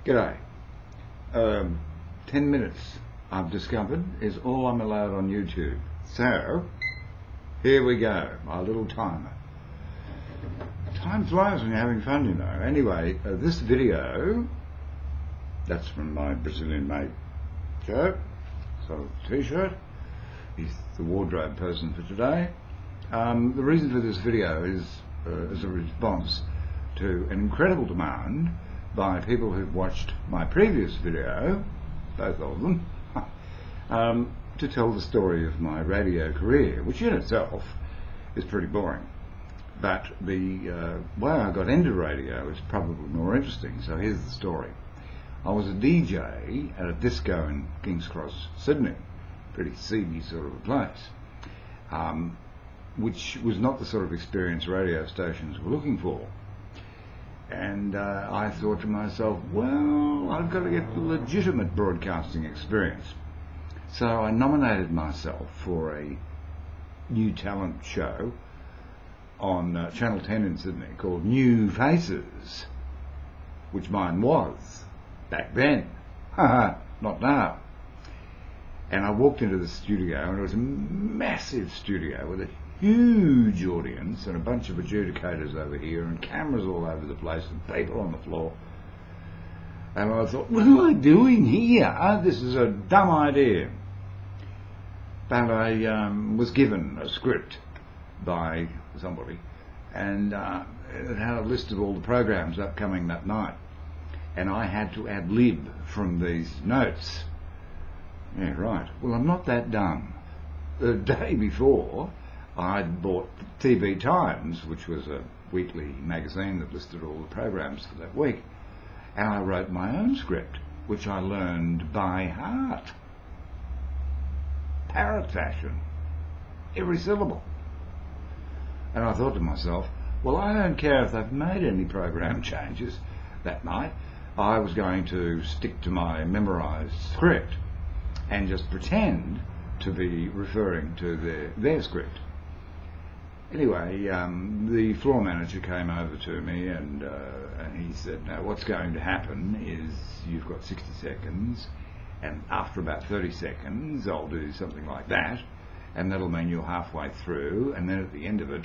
G'day. 10 minutes, I've discovered, is all I'm allowed on YouTube. So, here we go, my little timer. Time flies when you're having fun, you know. Anyway, this video, that's from my Brazilian mate, Joe. So, t-shirt. He's the wardrobe person for today. The reason for this video is as a response to an incredible demand by people who've watched my previous video, both of them, to tell the story of my radio career, which in itself is pretty boring. But the way I got into radio is probably more interesting, so here's the story. I was a DJ at a disco in King's Cross, Sydney, pretty seedy sort of a place, which was not the sort of experience radio stations were looking for. And I thought to myself, well, I've got to get the legitimate broadcasting experience. So I nominated myself for a new talent show on Channel 10 in Sydney called New Faces, which mine was back then, not now. And I walked into the studio, and it was a massive studio with a huge audience and a bunch of adjudicators over here and cameras all over the place and people on the floor. And I thought, what am I doing here? This is a dumb idea. But I was given a script by somebody, and it had a list of all the programs upcoming that night. And I had to ad-lib from these notes. Yeah, right. Well, I'm not that dumb. The day before, I'd bought TV Times, which was a weekly magazine that listed all the programs for that week, and I wrote my own script, which I learned by heart. Parrot fashion. Every syllable. And I thought to myself, well, I don't care if they've made any program changes that night. I was going to stick to my memorised script and just pretend to be referring to their script. Anyway, the floor manager came over to me and he said, now what's going to happen is you've got 60 seconds, and after about 30 seconds I'll do something like that, and that'll mean you're halfway through, and then at the end of it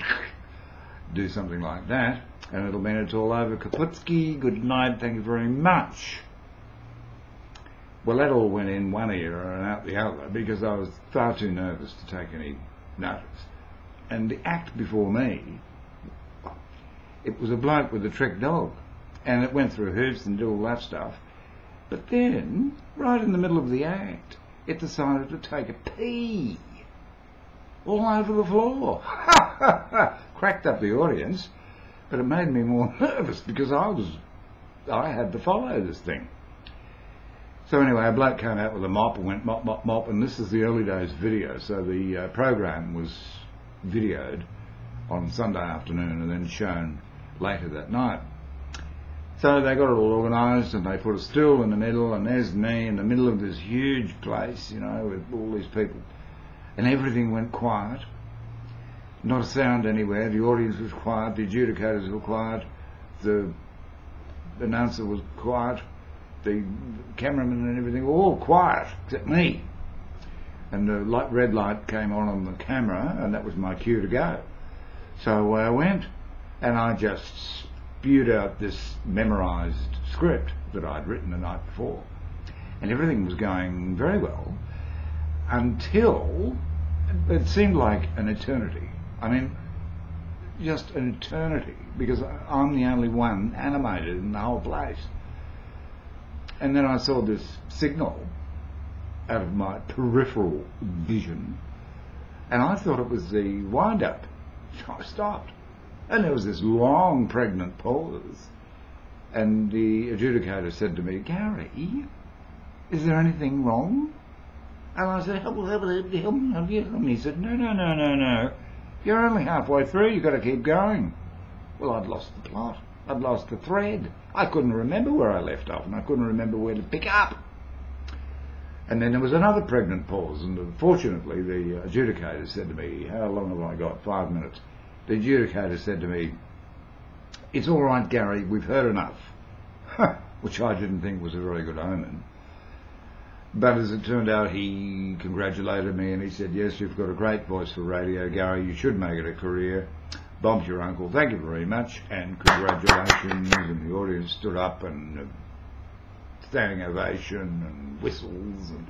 do something like that, and it'll mean it's all over. Kaputski, good night, thank you very much. Well, that all went in one ear and out the other because I was far too nervous to take any notice. And the act before me, it was a bloke with a trick dog, and it went through hoops and did all that stuff. But then, right in the middle of the act, it decided to take a pee all over the floor. Cracked up the audience, but it made me more nervous because I had to follow this thing. So anyway, a bloke came out with a mop and went mop, mop, mop, and this is the early days video, so the program was videoed on Sunday afternoon and then shown later that night. So they got it all organised, and they put a stool in the middle, and there's me in the middle of this huge place, you know, with all these people, and everything went quiet. Not a sound anywhere. The audience was quiet, the adjudicators were quiet, the announcer was quiet, the cameraman and everything were all quiet except me. And the red light came on the camera, and that was my cue to go. So away I went, and I just spewed out this memorised script that I'd written the night before. And everything was going very well until it seemed like an eternity. I mean, just an eternity, because I'm the only one animated in the whole place. And then I saw this signal out of my peripheral vision, and I thought it was the wind-up. So I stopped, and there was this long pregnant pause, and the adjudicator said to me, Gary, is there anything wrong? And I said, help me. And he said, no, you're only halfway through, you've got to keep going. Well, I'd lost the plot, I'd lost the thread. I couldn't remember where I left off, and I couldn't remember where to pick up. And then there was another pregnant pause, and fortunately the adjudicator said to me, how long have I got? 5 minutes. The adjudicator said to me, it's all right, Gary, we've heard enough. which I didn't think was a very good omen. But as it turned out, he congratulated me and he said, yes, you've got a great voice for radio, Gary, you should make it a career. Bob's your uncle, thank you very much, and congratulations. And the audience stood up and standing ovation and whistles, and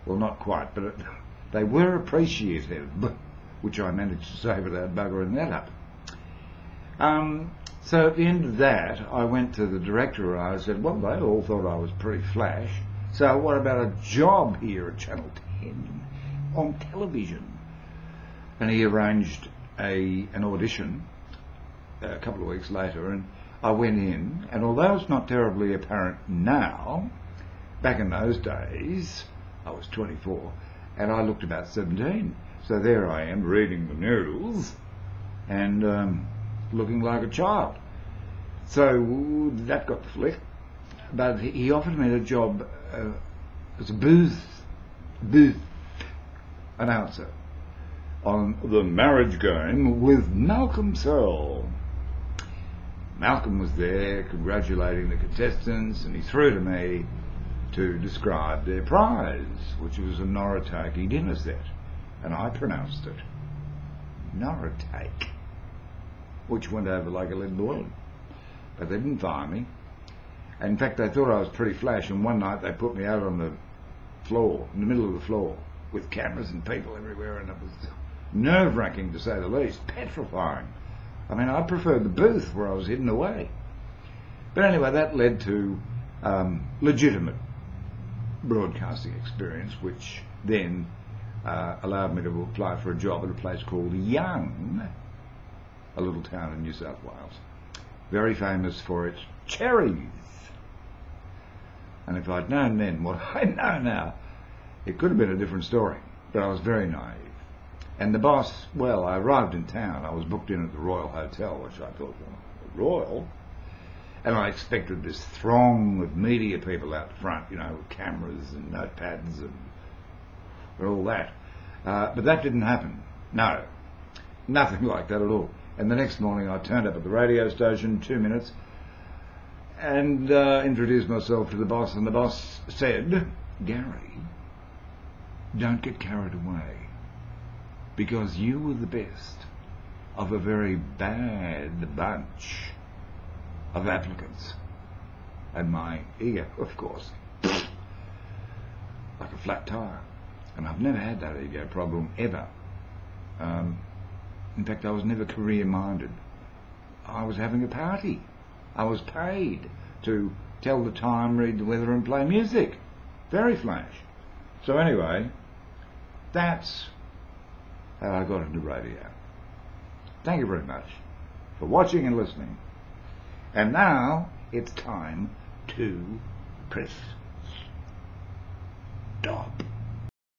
well, not quite, but they were appreciative, which I managed to say without buggering that up. So at the end of that, I went to the director and I said, well, they all thought I was pretty flash, so what about a job here at Channel 10 on television? And he arranged an audition a couple of weeks later, and I went in, and although it's not terribly apparent now, back in those days, I was 24, and I looked about 17. So there I am, reading the news, and looking like a child. So that got the flick. But he offered me a job as a booth announcer on The Marriage Game with Malcolm Searle. Malcolm was there congratulating the contestants, and he threw to me to describe their prize, which was a Noritake dinner set, and I pronounced it Noritake, which went over like a lead balloon. But they didn't fire me. In fact, they thought I was pretty flash, and one night they put me out on the floor, in the middle of the floor, with cameras and people everywhere, and it was nerve-wracking to say the least, petrifying. I mean, I preferred the booth where I was hidden away. But anyway, that led to legitimate broadcasting experience, which then allowed me to apply for a job at a place called Young, a little town in New South Wales, very famous for its cherries. And if I'd known then what I know now, it could have been a different story, but I was very naive. And the boss, well, I arrived in town, I was booked in at the Royal Hotel, which I thought, well, the Royal? And I expected this throng of media people out front, you know, with cameras and notepads and all that. But that didn't happen. No, nothing like that at all. And the next morning I turned up at the radio station, 2 minutes, and introduced myself to the boss, and the boss said, Gary, don't get carried away, because you were the best of a very bad bunch of applicants. And my ego, of course, like a flat tire. And I've never had that ego problem, ever. In fact, I was never career-minded. I was having a party. I was paid to tell the time, read the weather and play music. Very flash. So anyway, that's how I got into radio. Thank you very much for watching and listening. And now it's time to press stop.